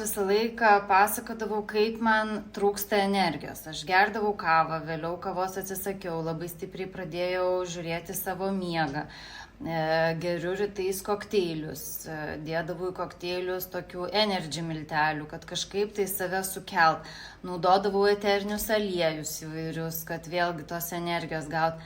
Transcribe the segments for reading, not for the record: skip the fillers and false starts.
Visą laiką pasakodavau, kaip man trūksta energijos. Aš gerdavau kavą, vėliau kavos atsisakiau, labai stipriai pradėjau žiūrėti savo miegą. Geriu rytais kokteilius, dėdavau į kokteilius tokių energy miltelių, kad kažkaip tai save sukelt. Naudodavau eterinius aliejus įvairius, kad vėlgi tos energijos gaut.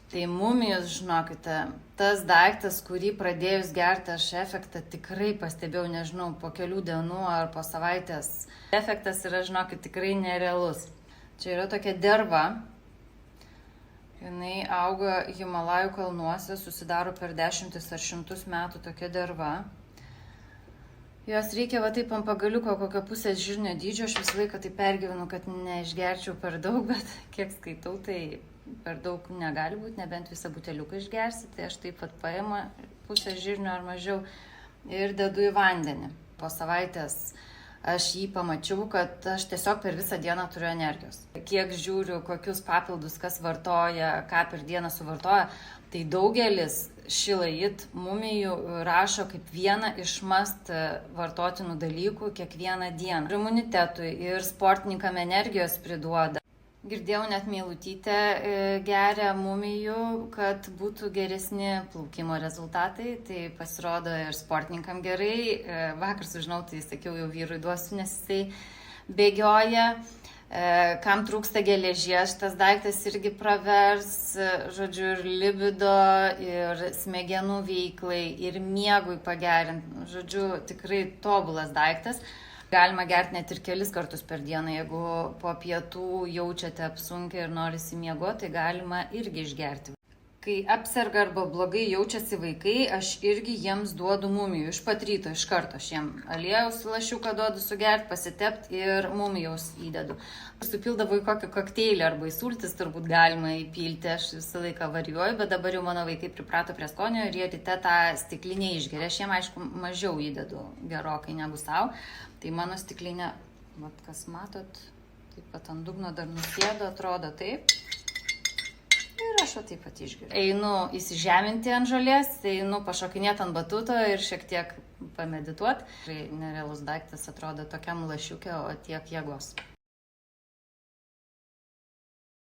Tai mumijos, žinokite, tas daiktas, kurį pradėjus gerti, aš efektą tikrai pastebėjau, nežinau, po kelių dienų ar po savaitės. Efektas yra, žinokit, tikrai nerealus. Čia yra tokia derva. Jinai auga Himalajų kalnuose, susidaro per 10 ar 100 metų tokia derva. Jos reikia va taip ant pagaliuko kokio pusės žirnio dydžio. Aš visą laiką tai pergyvenu, kad neišgerčiau per daug, bet kiek skaitau, tai per daug negali būti, nebent visą buteliuką išgersi. Tai aš taip pat paimu pusę žirnio ar mažiau ir dedu į vandenį. Po savaitės aš jį pamačiau, kad aš tiesiog per visą dieną turiu energijos. Kiek žiūriu, kokius papildus kas vartoja, ką per dieną suvartoja, tai daugelis šilait mumijų rašo kaip vieną iš must vartotinų dalykų kiekvieną dieną. Ir imunitetui, ir sportininkam energijos priduoda. Girdėjau, net Meilutytė geria mumijų, kad būtų geresni plaukimo rezultatai. Tai pasirodo ir sportininkam gerai. Vakar sužinau, tai sakiau, jau vyrui duosiu, nes jisai bėgioja. Kam trūksta geležies, šitas daiktas irgi pravers, žodžiu, ir libido, ir smegenų veiklai, ir miegui pagerinti. Žodžiu, tikrai tobulas daiktas. Galima gerti net ir kelis kartus per dieną. Jeigu po pietų jaučiate apsunkę ir norisi miegoti, tai galima irgi išgerti. Kai apserga arba blogai jaučiasi vaikai, aš irgi jiems duodu mumijų. Iš pat ryto, iš karto aš jiem aliejaus lašiuką duodu sugerti, pasitepti ir mumijaus įdedu. Supildavau į kokį kokteilį arba į sultis turbūt galima įpilti. Aš visą laiką varijuoju, bet dabar jau mano vaikai priprato prie skonio ir jie ryte tą stiklinę išgeria. Aš jiem, aišku, mažiau įdedu gerokai negu savo. Tai mano stiklinė, vat kas matot, taip pat ant dugno dar nusėdo, atrodo taip. Ir aš taip pat išgeriu. Einu įsižeminti ant žolės, einu pašokinėti ant batuto ir šiek tiek pamedituoti. Nerealus daiktas atrodo tokiam lašiukė, o tiek jėgos.